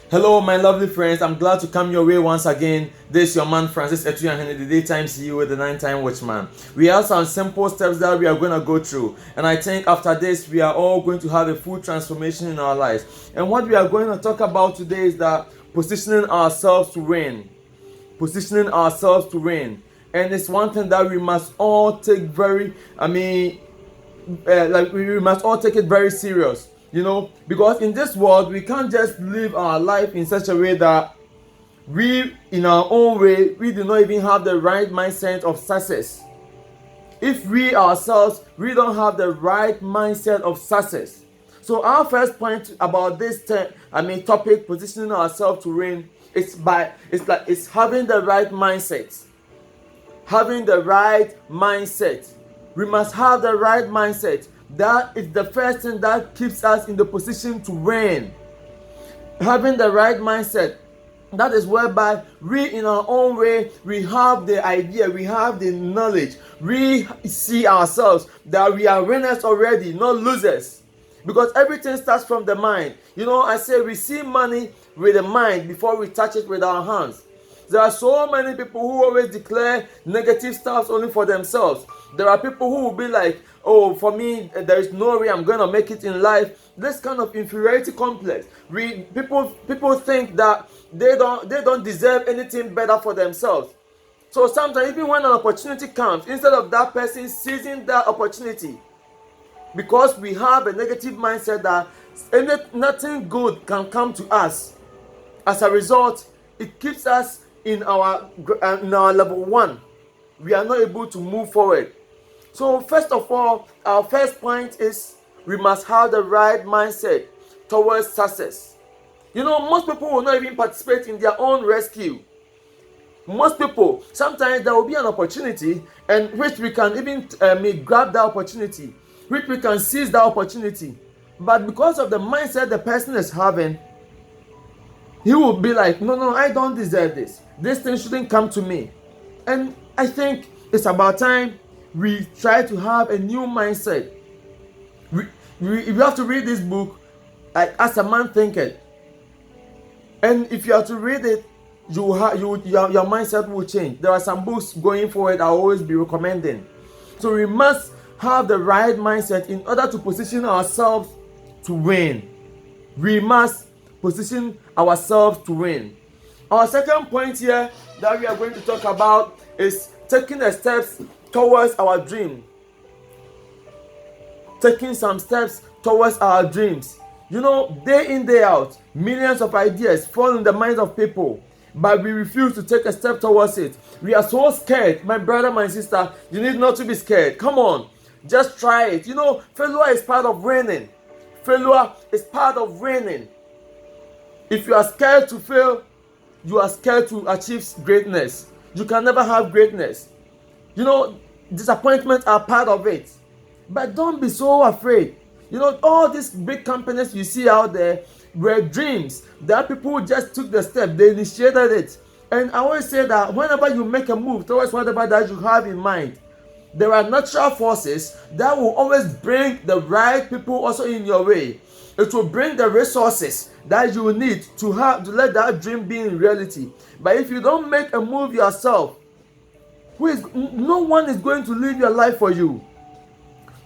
Hello, my lovely friends. I'm glad to come your way once again. This is your man Francis Atuahene, the daytime CEO, the nighttime watchman. We have some simple steps that we are going to go through, and I think after this, we are all going to have a full transformation in our lives. And what we are going to talk about today is that positioning ourselves to win. Positioning ourselves to win. And it's one thing that we must all take we must all take it very serious, because in this world we can't just live our life in such a way that we in our own way we do not even have the right mindset of success. If we ourselves we don't have the right mindset of success. So our first point about this topic, positioning ourselves to win, it's having the right mindset. Having the right mindset. We must have the right mindset. That is the first thing that keeps us in the position to win. Having the right mindset. That is whereby we in our own way, we have the idea, we have the knowledge. We see ourselves that we are winners already, not losers. Because everything starts from the mind. I say we see money with the mind before we touch it with our hands. There are so many people who always declare negative stuff only for themselves. There are people who will be like, oh, for me, there is no way I'm going to make it in life. This kind of inferiority complex. People think that they don't deserve anything better for themselves. So sometimes even when an opportunity comes, instead of that person seizing that opportunity, because we have a negative mindset that nothing good can come to us. As a result, it keeps us in our level one. We are not able to move forward. So first of all, our first point is we must have the right mindset towards success. Most people will not even participate in their own rescue. Most people, sometimes there will be an opportunity and which we can even grab that opportunity, which we can seize that opportunity. But because of the mindset the person is having, he will be like, no, I don't deserve this. This thing shouldn't come to me. And I think it's about time we try to have a new mindset. We have to read this book, like As a Man Thinketh. And if you have to read it, your mindset will change. There are some books going forward I'll always be recommending. So we must have the right mindset in order to position ourselves to win. We must position ourselves to win. Our second point here that we are going to talk about is taking the steps towards our dream. Taking some steps towards our dreams. Day in, day out, millions of ideas fall in the minds of people, but we refuse to take a step towards it. We are so scared. My brother, my sister, you need not to be scared. Come on, just try it. Failure is part of winning. Failure is part of winning. If you are scared to fail, you are scared to achieve greatness. You can never have greatness. Disappointments are part of it. But don't be so afraid. All these big companies you see out there were dreams. There are people who just took the step, they initiated it. And I always say that whenever you make a move towards whatever that you have in mind, there are natural forces that will always bring the right people also in your way. It will bring the resources that you need to let that dream be in reality. But if you don't make a move yourself, no one is going to live your life for you.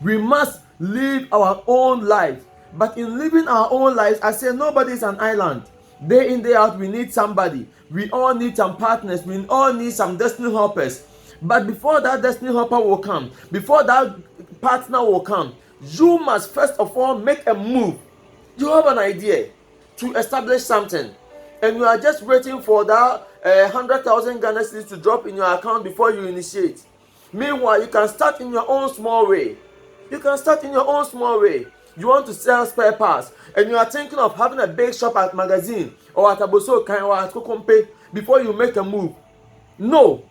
We must live our own life. But in living our own lives, I say nobody is an island. Day in, day out, we need somebody. We all need some partners. We all need some destiny helpers. But before that destiny helper will come, before that partner will come, you must first of all make a move. You have an idea to establish something, and you are just waiting for that 100,000 Ghana cedis to drop in your account before you initiate. Meanwhile, you can start in your own small way. You want to sell spare parts, and you are thinking of having a big shop at Magazine or at Aboso or at Kokompe before you make a move. No.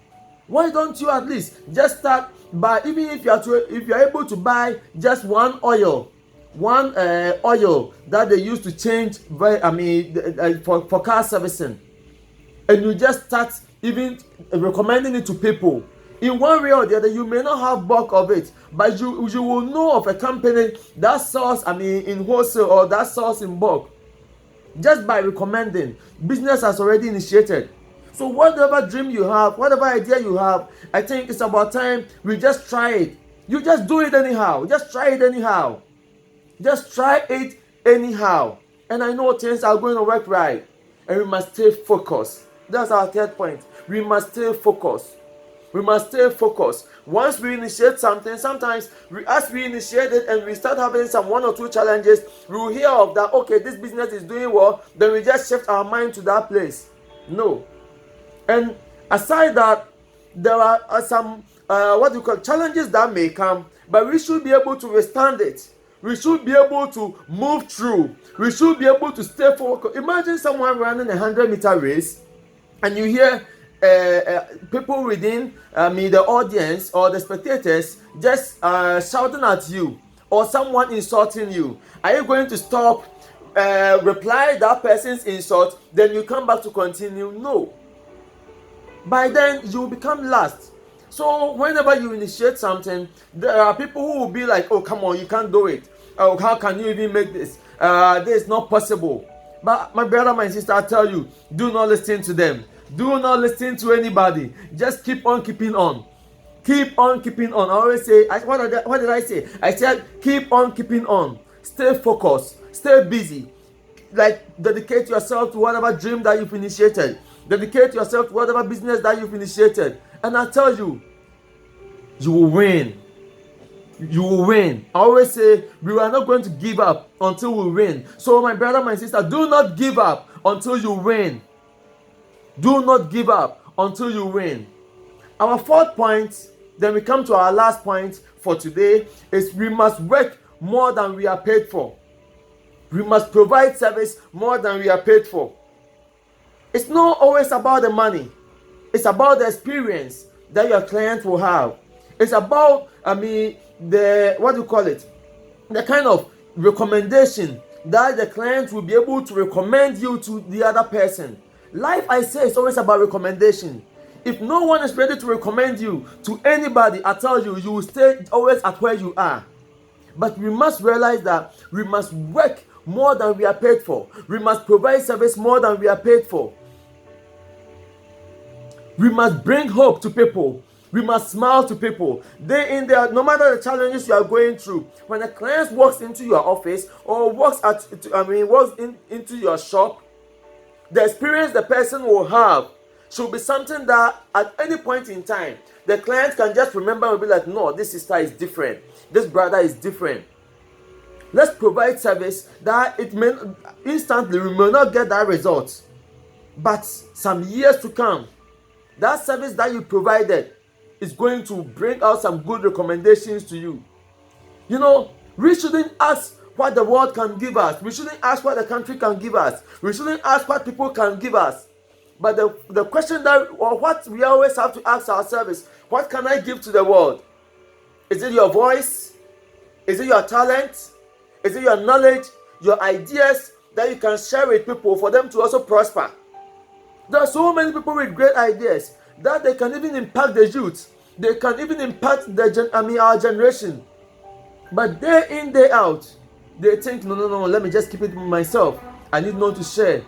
Why don't you at least just start by, even if you are able to buy just one oil that they use to change for car servicing, and you just start even recommending it to people. In one way or the other, you may not have bulk of it, but you will know of a company that sells in wholesale or that sells in bulk. Just by recommending, business has already initiated. So whatever dream you have, whatever idea you have, I think it's about time we just try it. You just do it anyhow. Just try it anyhow. Just try it anyhow. And I know things are going to work right. And we must stay focused. That's our third point. We must stay focused. We must stay focused. Once we initiate something, sometimes as we initiate it and we start having some one or two challenges, we will hear of that, okay, this business is doing well, then we just shift our mind to that place. No. And aside that, there are some challenges that may come, but we should be able to withstand it. We should be able to move through. We should be able to stay focused. Imagine someone running a 100-meter race, and you hear people within the audience or the spectators just shouting at you, or someone insulting you. Are you going to stop, reply that person's insult, then you come back to continue? No. By then you become last. So whenever you initiate something, there are people who will be like, oh, come on, you can't do it. Oh, how can you even make this? This is not possible. But my brother, my sister, I tell you, do not listen to them. Do not listen to anybody. Just keep on keeping on. Keep on keeping on. I always say, what did I say? I said, keep on keeping on. Stay focused. Stay busy. Like, dedicate yourself to whatever dream that you've initiated. Dedicate yourself to whatever business that you've initiated. And I tell you, you will win. You will win. I always say, we are not going to give up until we win. So my brother, my sister, do not give up until you win. Do not give up until you win. Our fourth point, then we come to our last point for today, is we must work more than we are paid for. We must provide service more than we are paid for. It's not always about the money. It's about the experience that your client will have. It's about, the kind of recommendation that the client will be able to recommend you to the other person. Life, I say, is always about recommendation. If no one is ready to recommend you to anybody, I tell you, you will stay always at where you are. But we must realize that we must work more than we are paid for. We must provide service more than we are paid for. We must bring hope to people. We must smile to people. Day in, day out, no matter the challenges you are going through. When a client walks into your office or walks into your shop, the experience the person will have should be something that at any point in time, the client can just remember and be like, no, this sister is different. This brother is different. Let's provide service that it may instantly, we may not get that result. But some years to come, that service that you provided is going to bring out some good recommendations to you. You know, we shouldn't ask what the world can give us. We shouldn't ask what the country can give us. We shouldn't ask what people can give us. But the question what we always have to ask ourselves is, what can I give to the world? Is it your voice? Is it your talent? Is it your knowledge? Your ideas that you can share with people for them to also prosper? There are so many people with great ideas that they can even impact the youth. They can even impact our generation. But day in, day out, they think, no, let me just keep it myself. I need not to share.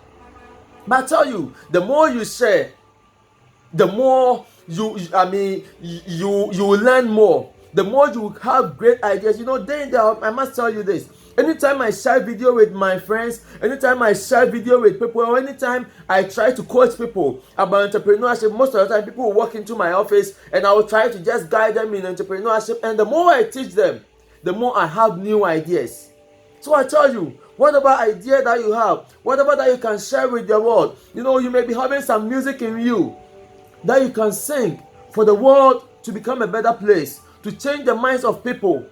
But I tell you, the more you share, the more you will learn more. The more you have great ideas. You know, day in, day out, I must tell you this. Anytime I share video with my friends, anytime I share video with people, or anytime I try to coach people about entrepreneurship, most of the time people will walk into my office and I will try to just guide them in entrepreneurship. And the more I teach them, the more I have new ideas. So I tell you, whatever idea that you have, whatever that you can share with the world, you know, you may be having some music in you that you can sing for the world to become a better place, to change the minds of people,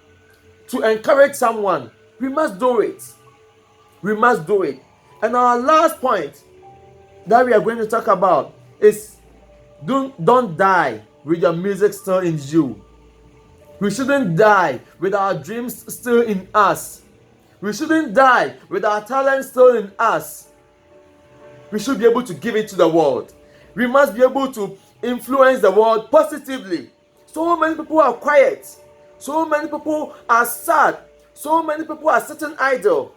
to encourage someone. We must do it. We must do it. And our last point that we are going to talk about is don't die with your music still in you. We shouldn't die with our dreams still in us. We shouldn't die with our talent still in us. We should be able to give it to the world. We must be able to influence the world positively. So many people are quiet. So many people are sad. So many people are sitting idle.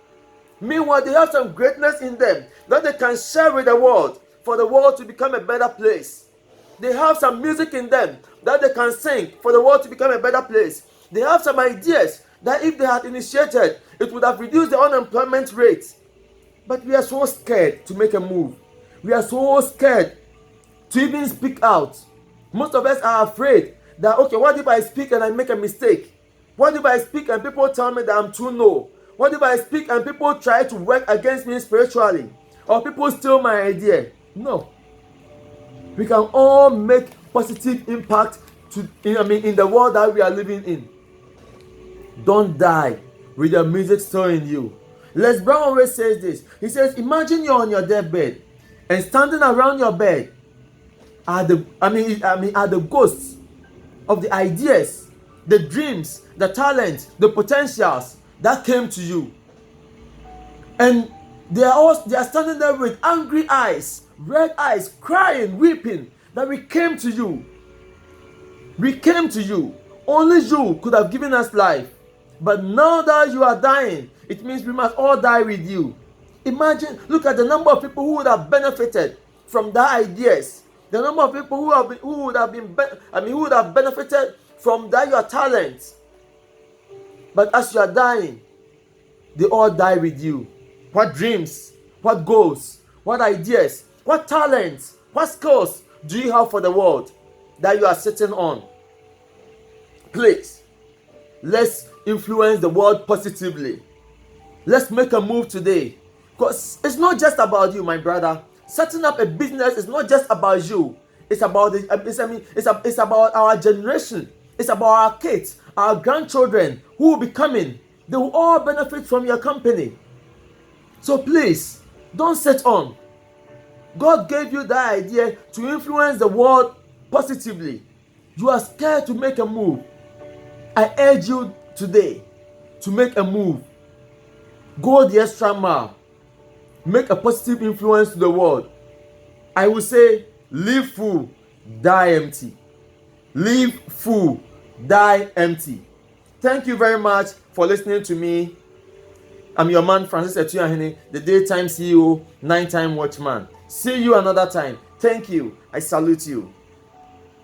Meanwhile, they have some greatness in them that they can share with the world for the world to become a better place. They have some music in them that they can sing for the world to become a better place. They have some ideas that if they had initiated, it would have reduced the unemployment rate. But we are so scared to make a move. We are so scared to even speak out. Most of us are afraid that, okay, what if I speak and I make a mistake? What if I speak and people tell me that I'm too low? What if I speak and people try to work against me spiritually? Or people steal my idea? No. We can all make positive impact in the world that we are living in. Don't die with your music still in you. Les Brown always says this. He says, imagine you're on your deathbed and standing around your bed are the ghosts of the ideas, the dreams, the talents, the potentials that came to you. And they are standing there with angry eyes, red eyes, crying, weeping that we came to you. We came to you. Only you could have given us life. But now that you are dying, it means we must all die with you. Imagine, look at the number of people who would have benefited from their ideas. The number of people who would have benefited from that your talents. But as you are dying, they all die with you. What dreams, what goals, what ideas, what talents, what skills do you have for the world that you are sitting on? Please, let's influence the world positively. Let's make a move today. Because it's not just about you, my brother. Setting up a business is not just about you. It's about it's about our generation. It's about our kids, our grandchildren who will be coming. They will all benefit from your company. So please, don't sit on. God gave you that idea to influence the world positively. You are scared to make a move. I urge you today to make a move. Go the extra mile. Make a positive influence to the world. I will say, live full, die empty. Live full, die empty. Thank you very much for listening to me. I'm your man, Francis Atuahene, the daytime CEO, nighttime watchman. See you another time. Thank you. I salute you.